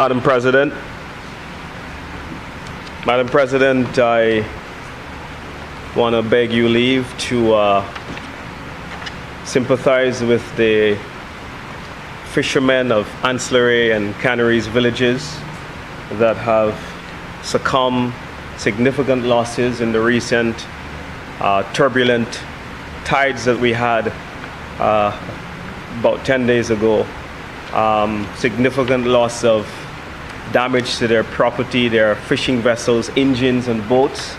Madam President, I want to beg you leave to sympathize with the fishermen of ancillary and canneries villages that have succumbed significant losses in the recent turbulent tides that we had about 10 days ago. Significant loss of damage to their property, their fishing vessels, engines and boats,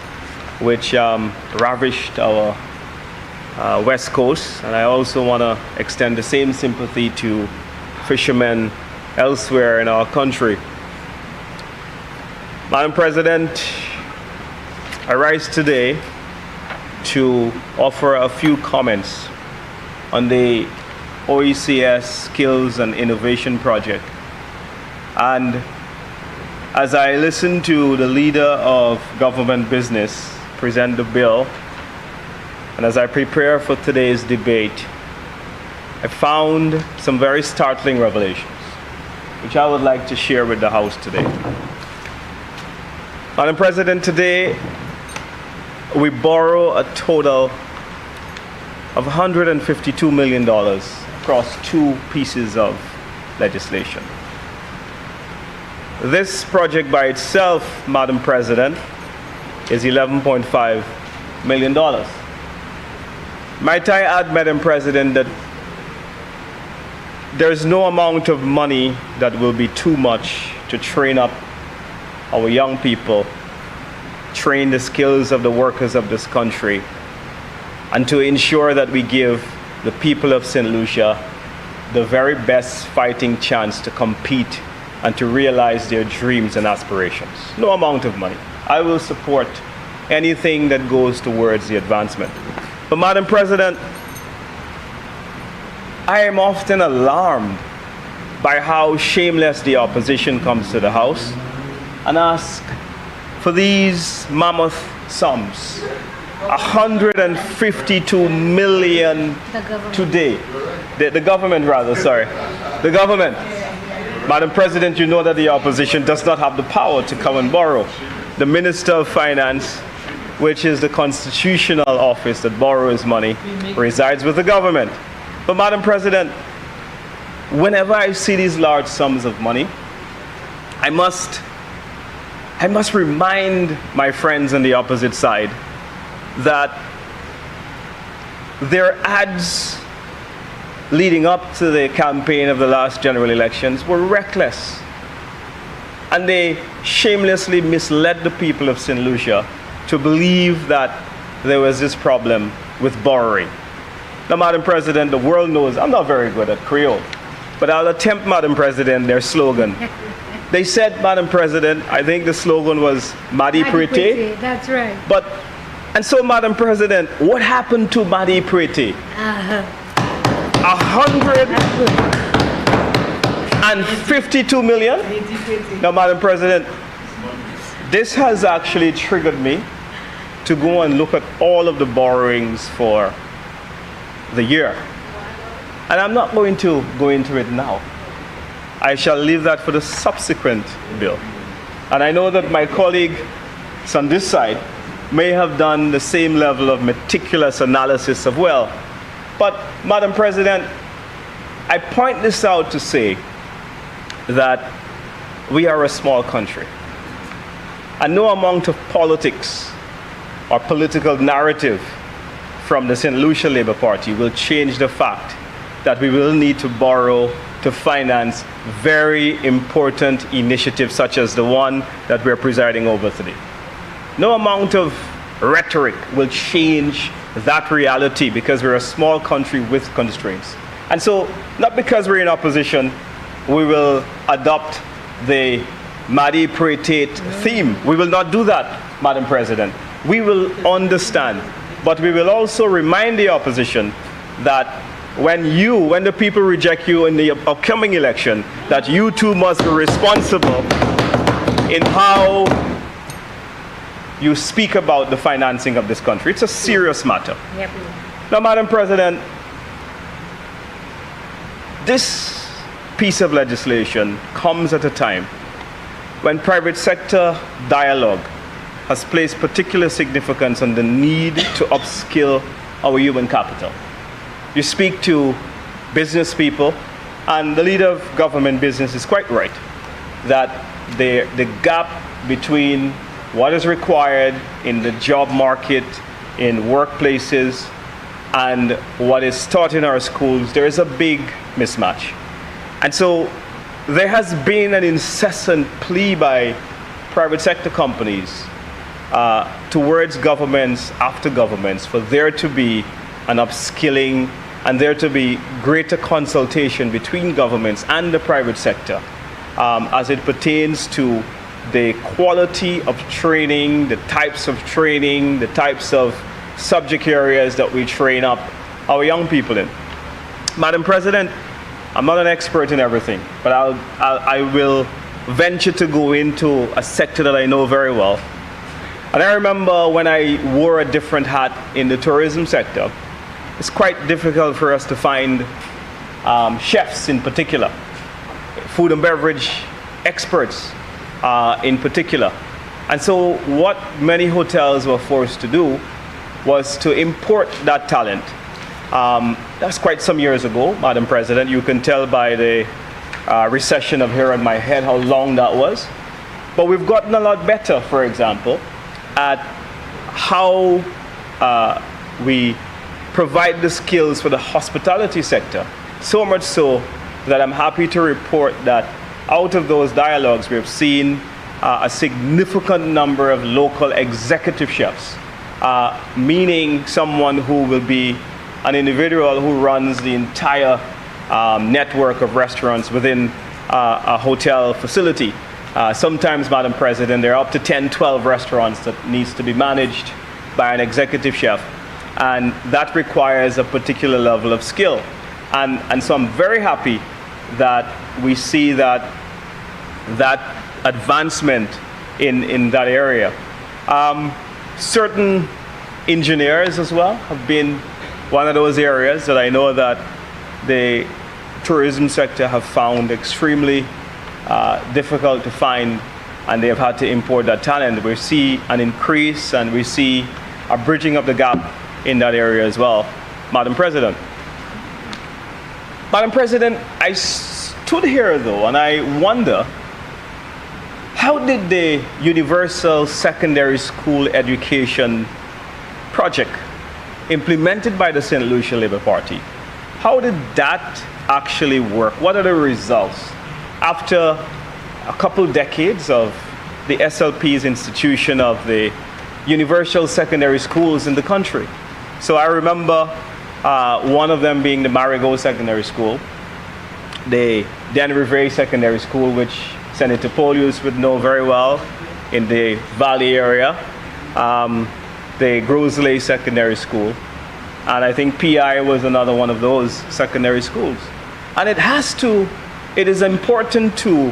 which ravished our west coast. And I also want to extend the same sympathy to fishermen elsewhere in our country. Madam President, I rise today to offer a few comments on the OECS Skills and Innovation Project. And as I listen to the leader of government business present the bill, and as I prepare for today's debate, I found some very startling revelations, which I would like to share with the House today. Madam President, today we borrow a total of $152 million across two pieces of legislation. This project by itself, Madam President, is $11.5 million. Might I add, Madam President, that there's no amount of money that will be too much to train up our young people, train the skills of the workers of this country, and to ensure that we give the people of Saint Lucia the very best fighting chance to compete and to realize their dreams and aspirations. No amount of money. I will support anything that goes towards the advancement. But Madam President, I am often alarmed by how shameless the opposition comes to the House and ask for these mammoth sums. 152 million today. The government, sorry. The government. Madam President, you know that the opposition does not have the power to come and borrow. The Minister of Finance, which is the constitutional office that borrows money, resides with the government. But Madam President, whenever I see these large sums of money, I must remind my friends on the opposite side that their ads leading up to the campaign of the last general elections were reckless. And they shamelessly misled the people of Saint Lucia to believe that there was this problem with borrowing. Now, Madam President, the world knows I'm not very good at Creole, but I'll attempt, Madam President, their slogan. They said, Madam President, I think the slogan was Madi Prete. That's right. And so, Madam President, what happened to Madi Prete? 152 million? Now, Madam President, this has actually triggered me to go and look at all of the borrowings for the year. And I'm not going to go into it now. I shall leave that for the subsequent bill. And I know that my colleagues on this side may have done the same level of meticulous analysis as well. But, Madam President, I point this out to say that we are a small country. And no amount of politics or political narrative from the Saint Lucia Labour Party will change the fact that we will need to borrow to finance very important initiatives such as the one that we're presiding over today. No amount of rhetoric will change that reality because we're a small country with constraints. And so, not because we're in opposition, we will adopt the Madi Prete theme. We will not do that, Madam President. We will understand, but we will also remind the opposition that when the people reject you in the upcoming election, that you too must be responsible in how you speak about the financing of this country. It's a serious matter. Yep. Now, Madam President, this piece of legislation comes at a time when private sector dialogue has placed particular significance on the need to upskill our human capital. You speak to business people, and the leader of government business is quite right, that the gap between what is required in the job market, in workplaces, and what is taught in our schools, there is a big mismatch. And so there has been an incessant plea by private sector companies towards governments after governments for there to be an upskilling and there to be greater consultation between governments and the private sector as it pertains to the quality of training, the types of training, the types of subject areas that we train up our young people in. Madam President, I'm not an expert in everything, but I will venture to go into a sector that I know very well. And I remember when I wore a different hat in the tourism sector, it's quite difficult for us to find chefs in particular, food and beverage experts in particular. And so what many hotels were forced to do was to import that talent. That's quite some years ago, Madam President. You can tell by the recession of hair on my head how long that was. But we've gotten a lot better, for example, at how we provide the skills for the hospitality sector. So much so that I'm happy to report that out of those dialogues, we have seen a significant number of local executive chefs, meaning someone who will be an individual who runs the entire network of restaurants within a hotel facility. Sometimes, Madam President, there are up to 10, 12 restaurants that needs to be managed by an executive chef. And that requires a particular level of skill. And so I'm very happy that we see that advancement in that area. Certain engineers as well have been one of those areas that I know that the tourism sector have found extremely difficult to find, and they have had to import that talent. We see an increase and we see a bridging of the gap in that area as well. Madam President. Madam President, I stood here though and I wonder, how did the Universal Secondary School Education Project implemented by the Saint Lucia Labour Party, how did that actually work? What are the results after a couple decades of the SLP's institution of the universal secondary schools in the country? So I remember one of them being the Marigot Secondary School, the Dan Rivere Secondary School, which Senator Polius would know very well in the Valley area, the Grosley Secondary School, and I think PI was another one of those secondary schools. And it is important to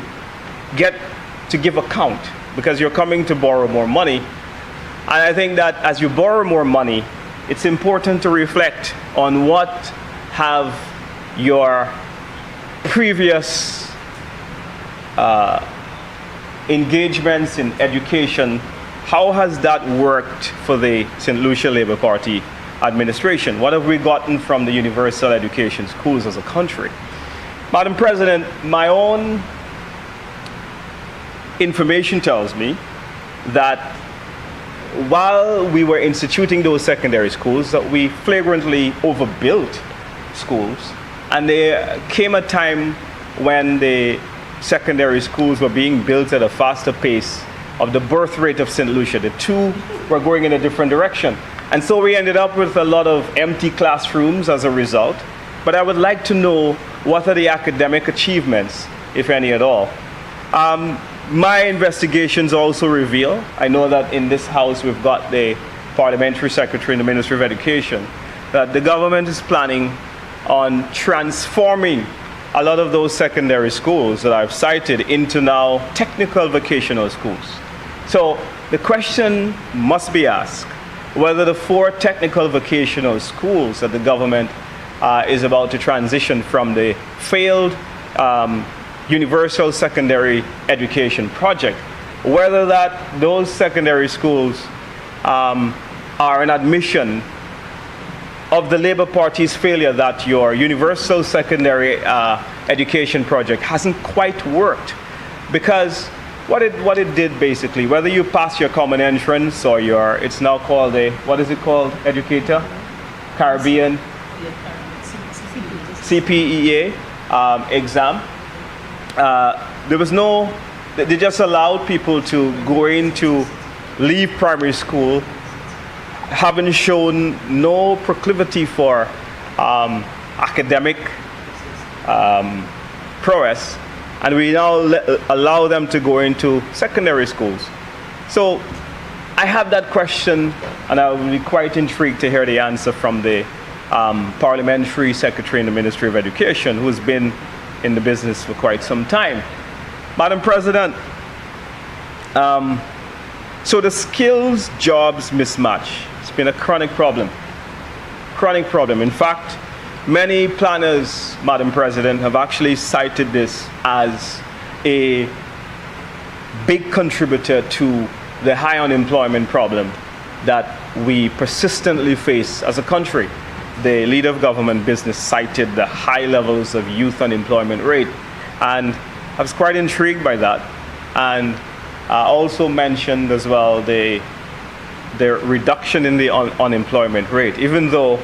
give account, because you're coming to borrow more money. And I think that as you borrow more money, it's important to reflect on what have your previous engagements in education, how has that worked for the St. Lucia Labour Party administration? What have we gotten from the universal education schools as a country? Madam President, my own information tells me that while we were instituting those secondary schools, that we flagrantly overbuilt schools, and there came a time when the secondary schools were being built at a faster pace of the birth rate of St. Lucia. The two were going in a different direction. And so we ended up with a lot of empty classrooms as a result. But I would like to know, what are the academic achievements, if any at all? My investigations also reveal, I know that in this house we've got the parliamentary secretary in the Ministry of Education, that the government is planning on transforming a lot of those secondary schools that I've cited into now technical vocational schools. So the question must be asked, whether the 4 technical vocational schools that the government is about to transition from the failed universal secondary education project. Whether those secondary schools are an admission of the Labour Party's failure that your universal secondary education project hasn't quite worked. Because what it did basically, whether you pass your common entrance or it's now called what is it called, educator? Caribbean? CPEA exam. They just allowed people to leave primary school having shown no proclivity for academic prowess, and we now allow them to go into secondary schools. So I have that question, and I will be quite intrigued to hear the answer from the Parliamentary Secretary in the Ministry of Education, who's been in the business for quite some time. Madam President, so the skills jobs mismatch, it's been a chronic problem. In fact, many planners, Madam President, have actually cited this as a big contributor to the high unemployment problem that we persistently face as a country. The leader of government business cited the high levels of youth unemployment rate, and I was quite intrigued by that. And also mentioned as well the reduction in the unemployment rate, even though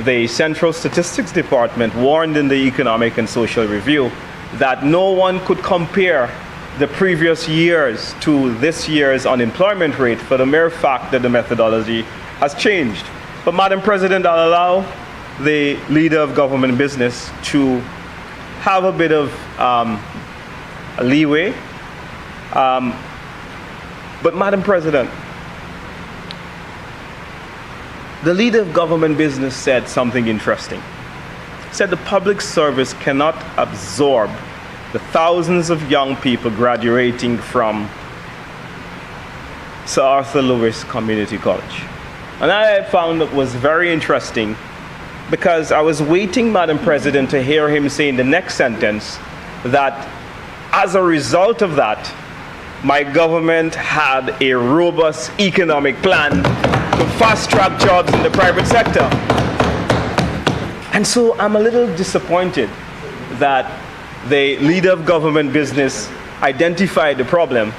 the Central Statistics Department warned in the Economic and Social Review that no one could compare the previous years to this year's unemployment rate for the mere fact that the methodology has changed. But Madam President, I'll allow the leader of government business to have a bit of leeway. But Madam President, the leader of government business said something interesting. He said the public service cannot absorb the thousands of young people graduating from Sir Arthur Lewis Community College. And I found it was very interesting because I was waiting, Madam President, to hear him say in the next sentence that as a result of that, my government had a robust economic plan to fast-track jobs in the private sector. And so I'm a little disappointed that the leader of government business identified the problem,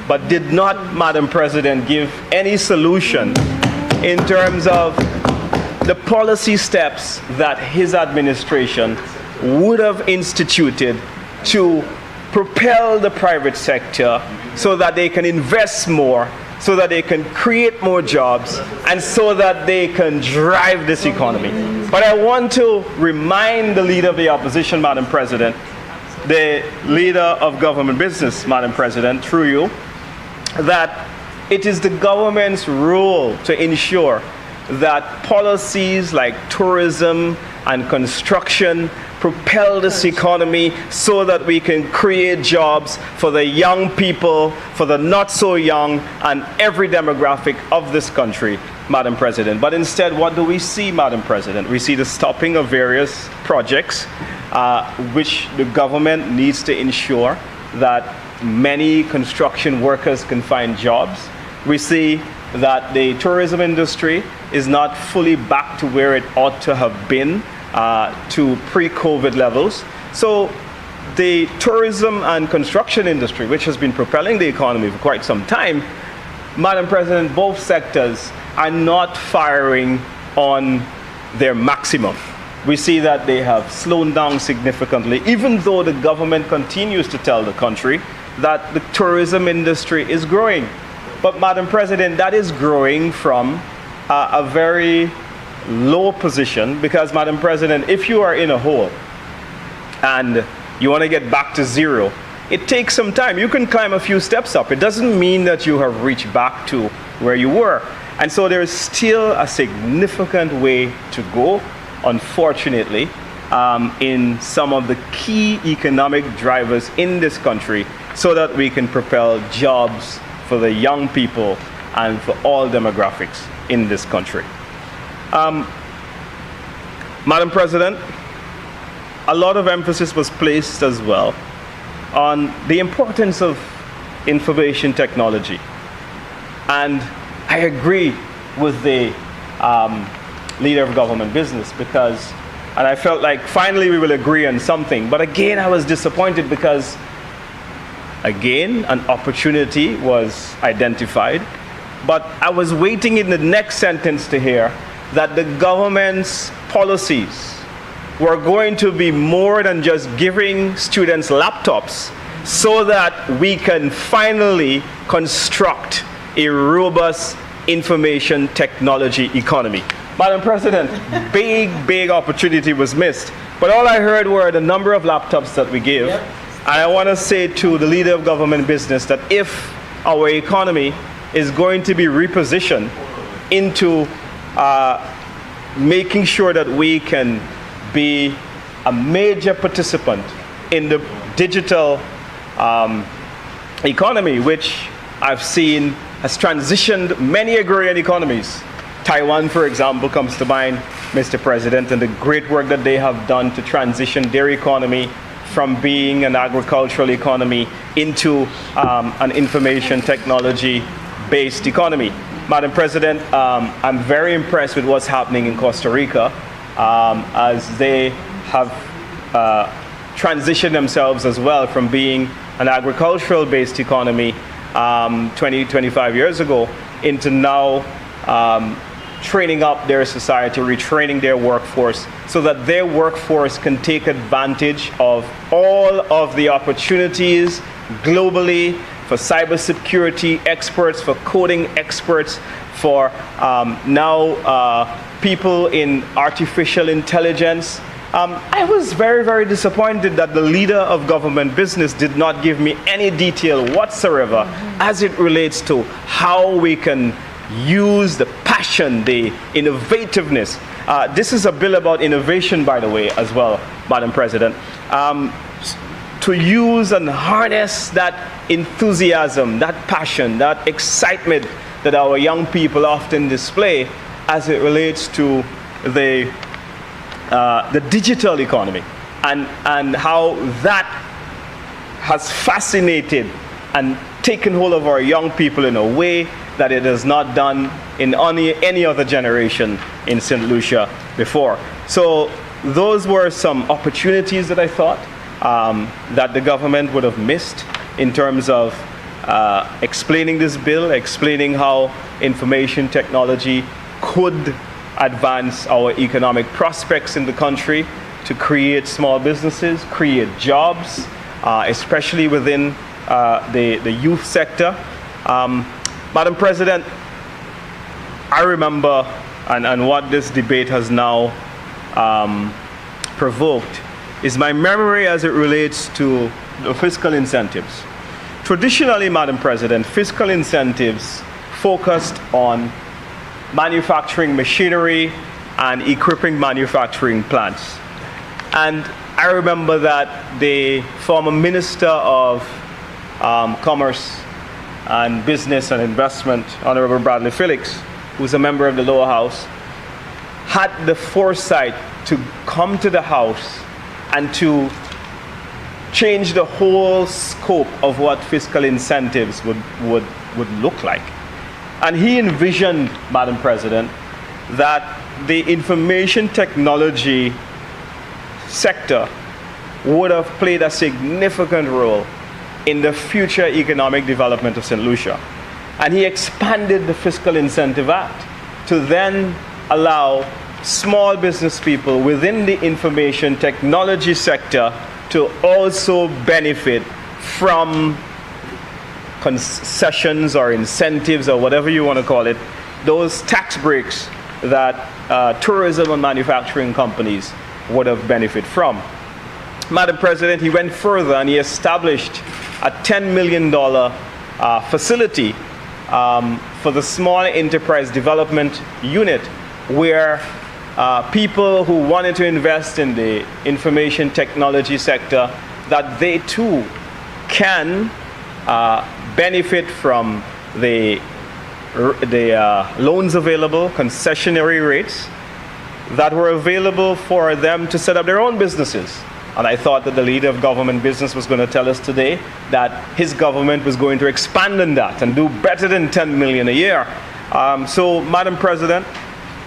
but did not, Madam President, give any solution in terms of the policy steps that his administration would have instituted to propel the private sector so that they can invest more, so that they can create more jobs, and so that they can drive this economy. But I want to remind the leader of the opposition, Madam President, the leader of government business, Madam President, through you, that it is the government's role to ensure that policies like tourism and construction propel this economy so that we can create jobs for the young people, for the not so young, and every demographic of this country, Madam President. But instead, what do we see, Madam President? We see the stopping of various projects, which the government needs to ensure that many construction workers can find jobs. We see that the tourism industry is not fully back to where it ought to have been to pre-COVID levels. So the tourism and construction industry, which has been propelling the economy for quite some time, Madam President, both sectors are not firing on their maximum. We see that they have slowed down significantly, even though the government continues to tell the country that the tourism industry is growing. But Madam President, that is growing from a very low position, because Madam President, if you are in a hole and you want to get back to zero, it takes some time. You can climb a few steps up. It doesn't mean that you have reached back to where you were. And so there is still a significant way to go, unfortunately, in some of the key economic drivers in this country, so that we can propel jobs for the young people and for all demographics in this country. Madam President, a lot of emphasis was placed as well on the importance of information technology. And I agree with the leader of government business and I felt like finally we will agree on something. But again, I was disappointed because, again, an opportunity was identified. But I was waiting in the next sentence to hear that the government's policies were going to be more than just giving students laptops so that we can finally construct a robust information technology economy. Madam President, big opportunity was missed. But all I heard were the number of laptops that we give. Yep. And I want to say to the leader of government business that if our economy is going to be repositioned into making sure that we can be a major participant in the digital economy, which I've seen has transitioned many agrarian economies. Taiwan, for example, comes to mind, Mr. President, and the great work that they have done to transition their economy from being an agricultural economy into an information technology-based economy. Madam President, I'm very impressed with what's happening in Costa Rica as they have transitioned themselves as well from being an agricultural-based economy 25 years ago into now training up their society, retraining their workforce so that their workforce can take advantage of all of the opportunities globally for cybersecurity experts, for coding experts, for people in artificial intelligence. I was very disappointed that the leader of government business did not give me any detail whatsoever as it relates to how we can use the passion, the innovativeness. This is a bill about innovation, by the way, as well, Madam President. To use and harness that enthusiasm, that passion, that excitement that our young people often display as it relates to the digital economy and how that has fascinated and taken hold of our young people in a way that it has not done in any other generation in Saint Lucia before. So those were some opportunities that I thought that the government would have missed in terms of explaining this bill, explaining how information technology could advance our economic prospects in the country to create small businesses, create jobs, especially within the youth sector. Madam President, I remember, and what this debate has now provoked, is my memory as it relates to the fiscal incentives. Traditionally, Madam President, fiscal incentives focused on manufacturing machinery and equipping manufacturing plants. And I remember that the former Minister of Commerce and Business and Investment, Honorable Bradley Felix, who's a member of the lower house, had the foresight to come to the House and to change the whole scope of what fiscal incentives would look like. And he envisioned, Madam President, that the information technology sector would have played a significant role in the future economic development of St. Lucia. And he expanded the Fiscal Incentive Act to then allow small business people within the information technology sector to also benefit from concessions or incentives or whatever you want to call it, those tax breaks that tourism and manufacturing companies would have benefit from. Madam President, he went further and he established a $10 million facility for the Small Enterprise Development Unit, where people who wanted to invest in the information technology sector, that they too can benefit from the loans available, concessionary rates that were available for them to set up their own businesses. And I thought that the leader of government business was going to tell us today that his government was going to expand on that and do better than 10 million a year. So, Madam President,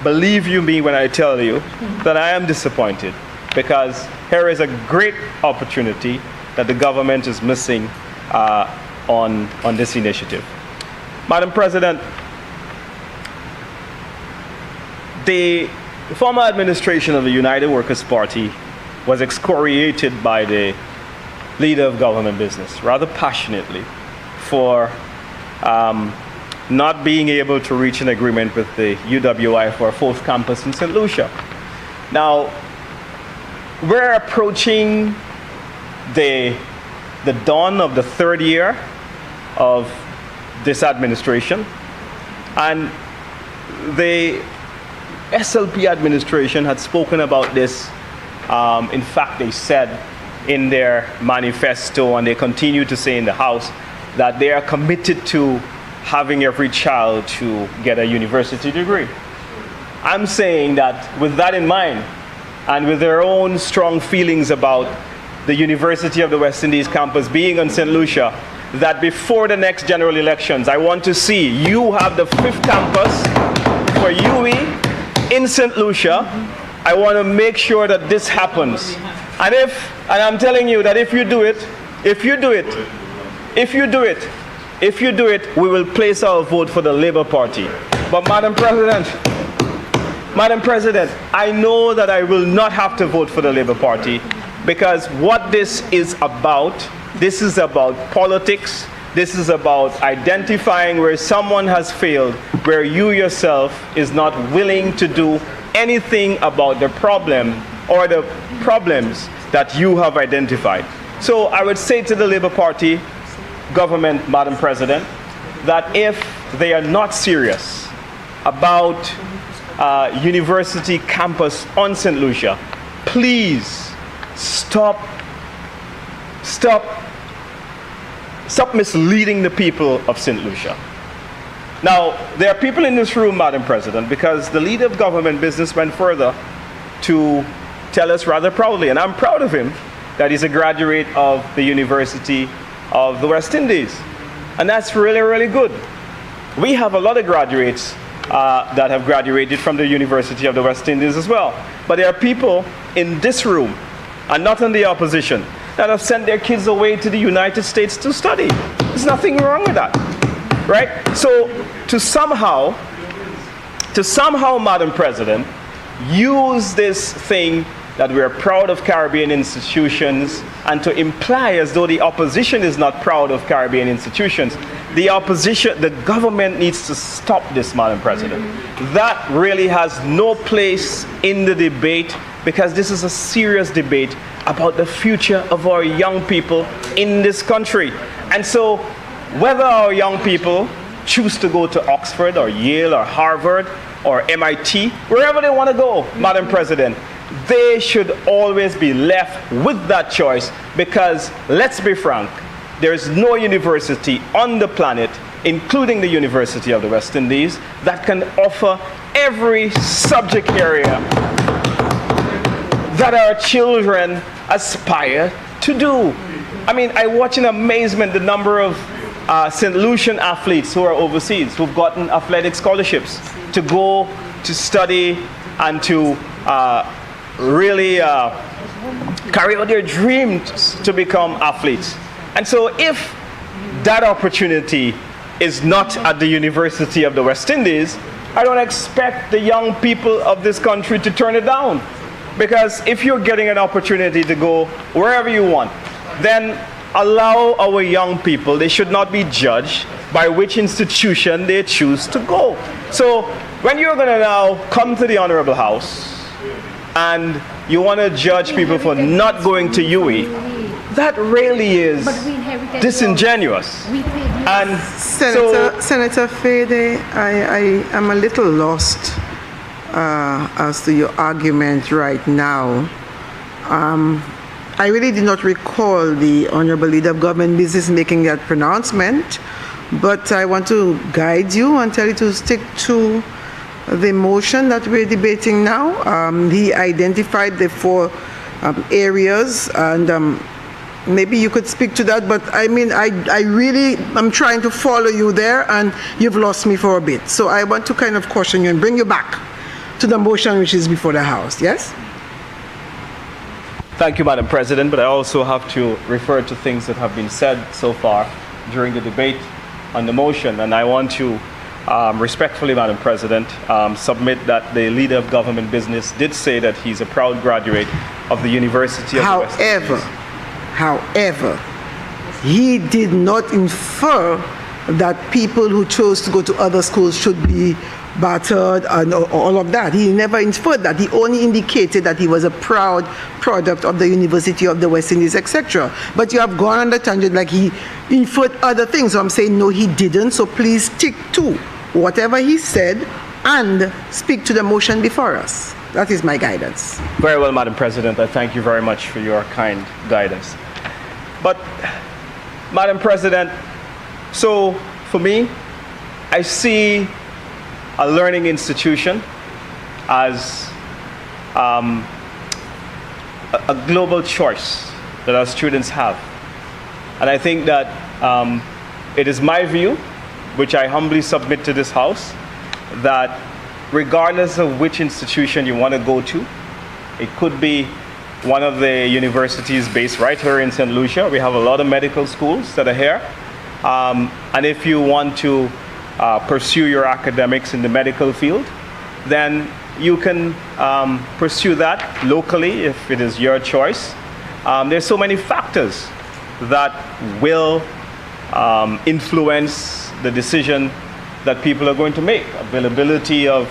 believe you me when I tell you that I am disappointed, because here is a great opportunity that the government is missing on this initiative. Madam President, the former administration of the United Workers' Party was excoriated by the leader of government business rather passionately for not being able to reach an agreement with the UWI for a fourth campus in Saint Lucia. Now, we're approaching the dawn of the third year of this administration, and the SLP administration had spoken about this. In fact, they said in their manifesto, and they continue to say in the House, that they are committed to having every child to get a university degree. I'm saying that with that in mind, and with their own strong feelings about the University of the West Indies campus being on St. Lucia, that before the next general elections, I want to see you have the fifth campus for UE in St. Lucia. I want to make sure that this happens. And I'm telling you that if you do it, we will place our vote for the Labour Party. But Madam President, I know that I will not have to vote for the Labour Party, because what this is about politics. This is about identifying where someone has failed, where you yourself is not willing to do anything about the problem or the problems that you have identified. So I would say to the Labour Party government, Madam President, that if they are not serious about university campus on St. Lucia, please stop misleading the people of St. Lucia. Now, there are people in this room, Madam President, because the leader of government business went further to tell us rather proudly, and I'm proud of him, that he's a graduate of the University of the West Indies. And that's really, really good. We have a lot of graduates that have graduated from the University of the West Indies as well. But there are people in this room, and not in the opposition, that have sent their kids away to the United States to study. There's nothing wrong with that, right? So to somehow, Madam President, use this thing that we're proud of Caribbean institutions, and to imply as though the opposition is not proud of Caribbean institutions. The government needs to stop this, Madam President. That really has no place in the debate, because this is a serious debate about the future of our young people in this country. And so whether our young people choose to go to Oxford or Yale or Harvard or MIT, wherever they want to go, Madam President, they should always be left with that choice, because let's be frank, there is no university on the planet, including the University of the West Indies, that can offer every subject area that our children aspire to do. I mean, I watch in amazement the number of St. Lucian athletes who are overseas, who've gotten athletic scholarships to go to study and to really carry out their dreams to become athletes. And so if that opportunity is not at the University of the West Indies, I don't expect the young people of this country to turn it down. Because if you're getting an opportunity to go wherever you want, then allow our young people, they should not be judged by which institution they choose to go. So when you're going to now come to the Honorable House and you want to judge people for not going to UE, that really is disingenuous. And Senator Fedee, I am a little lost as to your argument right now. I really did not recall the Honorable Leader of Government Business making that pronouncement, but I want to guide you and tell you to stick to the motion that we're debating now. He identified the four areas, and maybe you could speak to that. But I mean, I'm trying to follow you there, and you've lost me for a bit. So I want to kind of caution you and bring you back to the motion which is before the House. Yes? Thank you, Madam President, but I also have to refer to things that have been said so far during the debate on the motion, and I want to respectfully, Madam President, submit that the leader of government business did say that he's a proud graduate of the University of the West Indies. However, he did not infer that people who chose to go to other schools should be battered and all of that. He never inferred that. He only indicated that he was a proud product of the University of the West Indies, etc. But you have gone on the tangent like he inferred other things. So I'm saying, no, he didn't. So please stick to whatever he said and speak to the motion before us. That is my guidance. Very well, Madam President. I thank you very much for your kind guidance. But, Madam President, so for me, I see a learning institution as a global choice that our students have. And I think that it is my view, which I humbly submit to this House, that regardless of which institution you want to go to, it could be one of the universities based right here in Saint Lucia. We have a lot of medical schools that are here. And if you want to pursue your academics in the medical field, then you can pursue that locally if it is your choice. There's so many factors that will influence the decision that people are going to make. Availability of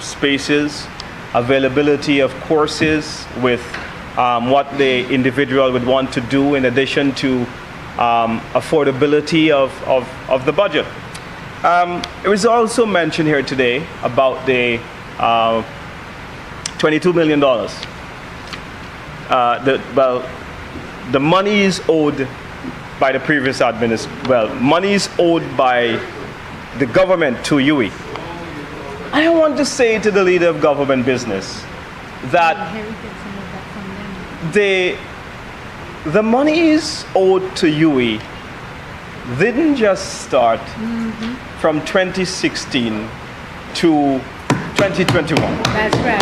spaces, availability of courses with what the individual would want to do in addition to affordability of the budget. It was also mentioned here today about the $22 million. The money is owed by the previous administration. Money is owed by the government to UE. I want to say to the leader of government business that the money is owed to UE didn't just start from 2016 to 2021. That's right.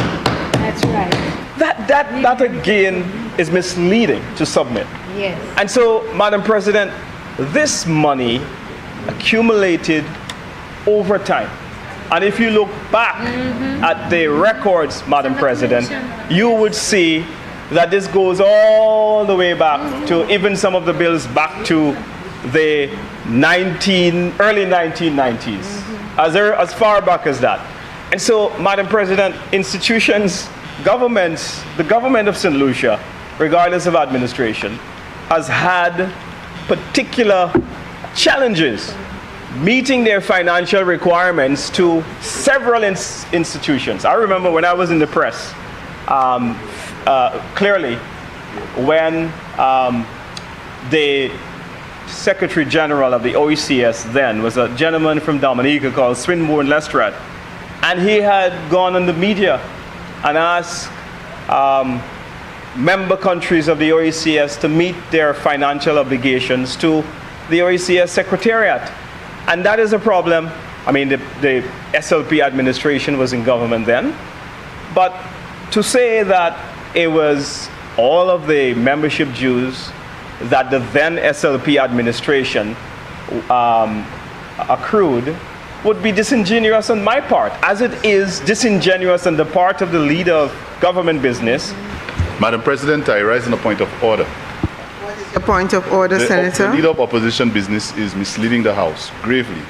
That's right. That again is misleading to submit. Yes. And so, Madam President, this money accumulated over time. And if you look back at the records, Madam President, you would see that this goes all the way back to even some of the bills back to the early 1990s, as far back as that. And so, Madam President, institutions, governments, the government of Saint Lucia, regardless of administration, has had particular challenges meeting their financial requirements to several institutions. I remember when I was in the press, clearly, when the Secretary General of the OECS then was a gentleman from Dominica called Swinburne Lestrade, and he had gone on the media and asked member countries of the OECS to meet their financial obligations to the OECS Secretariat. And that is a problem. I mean, the SLP administration was in government then, but to say that it was all of the membership dues that the then SLP administration accrued would be disingenuous on my part, as it is disingenuous on the part of the leader of government business. Madam President, I rise on a point of order. What is your point of order, Senator? The leader of opposition business is misleading the House gravely.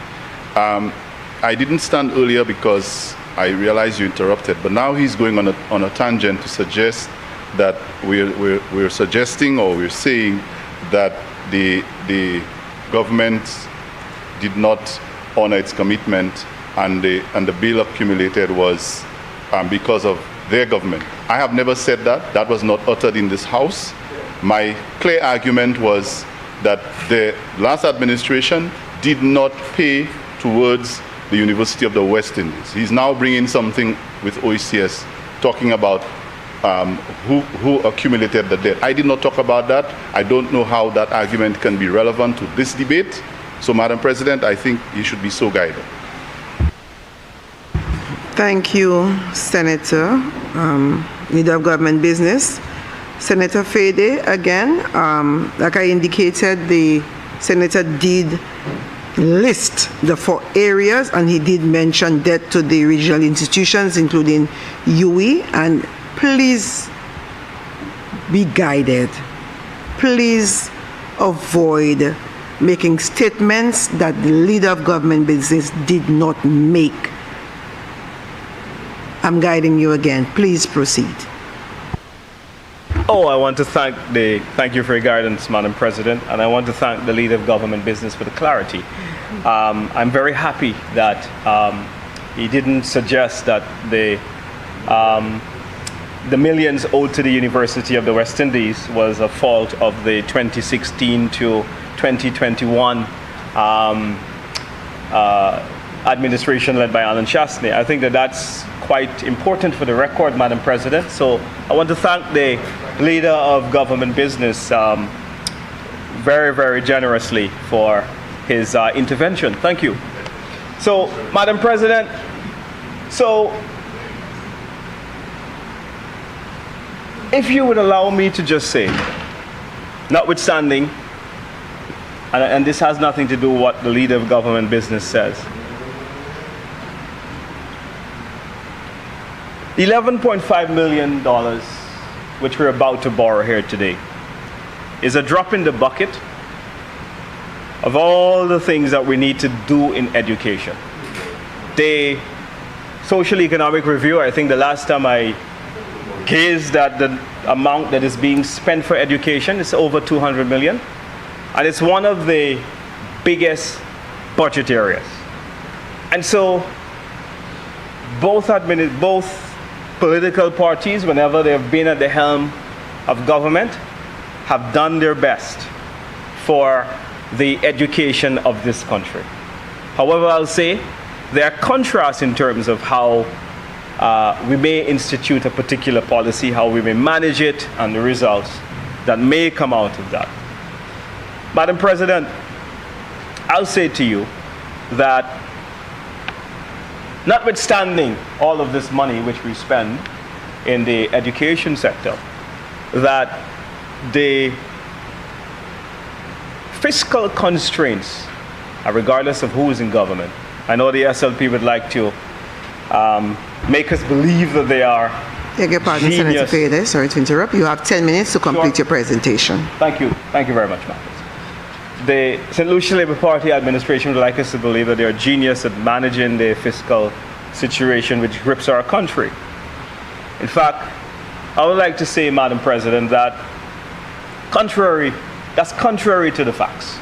I didn't stand earlier because I realized you interrupted, but now he's going on a tangent to suggest that we're suggesting or we're saying that the government did not honor its commitment and the bill accumulated was because of their government. I have never said that. That was not uttered in this House. My clear argument was that the last administration did not pay towards the University of the West Indies. He's now bringing something with OECS, talking about who accumulated the debt. I did not talk about that. I don't know how that argument can be relevant to this debate. So, Madam President, I think you should be so guided. Thank you, Senator. Leader of Government Business. Senator Fedee, again, like I indicated, the Senator did list the 4 areas, and he did mention debt to the regional institutions, including UE, and please be guided. Please avoid making statements that the Leader of Government Business did not make. I'm guiding you again. Please proceed. Oh, I want to thank you for your guidance, Madam President, and I want to thank the Leader of Government Business for the clarity. I'm very happy that he didn't suggest that the millions owed to the University of the West Indies was a fault of the 2016 to 2021 administration led by Alan Chastney. I think that that's quite important for the record, Madam President. So I want to thank the Leader of Government Business very, very generously for his intervention. Thank you. So, Madam President, if you would allow me to just say, notwithstanding, and this has nothing to do with what the Leader of Government Business says, $11.5 million, which we're about to borrow here today, is a drop in the bucket of all the things that we need to do in education. The Social Economic Review, I think the last time I gazed at the amount that is being spent for education, it's over $200 million. And it's one of the biggest budget areas. And so both political parties, whenever they have been at the helm of government, have done their best for the education of this country. However, I'll say there are contrasts in terms of how we may institute a particular policy, how we may manage it, and the results that may come out of that. Madam President, I'll say to you that notwithstanding all of this money which we spend in the education sector, that the fiscal constraints, regardless of who is in government, I know the SLP would like to make us believe that they are Beg your pardon, Senator Fedee, sorry to interrupt. You have 10 minutes to complete your presentation. Thank you. Thank you very much, ma'am. The Saint Lucia Labour Party administration would like us to believe that they are genius at managing the fiscal situation which grips our country. In fact, I would like to say, Madam President, that that's contrary to the facts.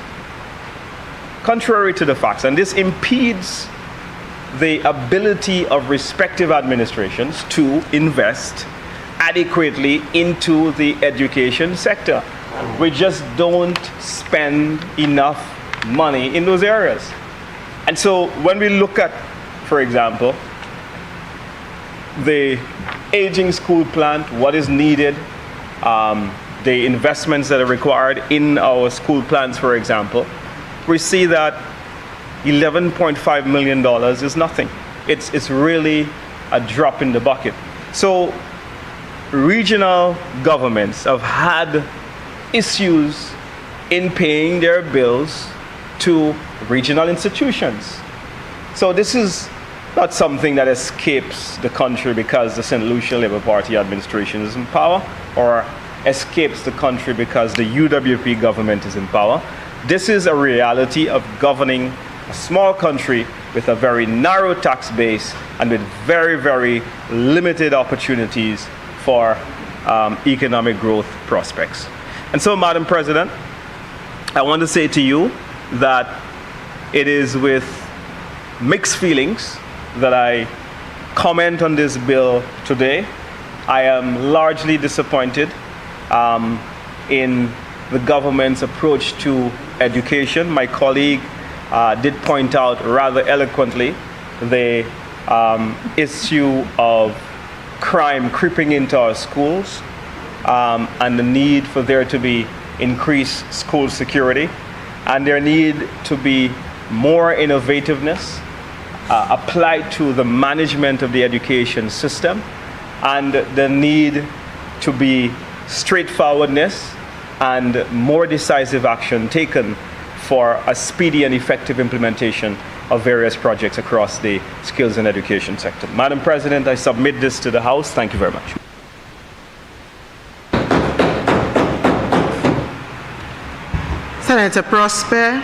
Contrary to the facts. And this impedes the ability of respective administrations to invest adequately into the education sector. We just don't spend enough money in those areas. And so when we look at, for example, the aging school plant, what is needed, the investments that are required in our school plants, for example, we see that $11.5 million is nothing. It's really a drop in the bucket. So regional governments have had issues in paying their bills to regional institutions. So this is not something that escapes the country because the Saint Lucia Labour Party administration is in power, or escapes the country because the UWP government is in power. This is a reality of governing a small country with a very narrow tax base and with very, very limited opportunities for economic growth prospects. And so, Madam President, I want to say to you that it is with mixed feelings that I comment on this bill today. I am largely disappointed in the government's approach to education. My colleague did point out rather eloquently the issue of crime creeping into our schools, and the need for there to be increased school security, and there need to be more innovativeness applied to the management of the education system, and the need to be straightforwardness and more decisive action taken for a speedy and effective implementation of various projects across the skills and education sector. Madam President, I submit this to the House. Thank you very much. Senator Prosper.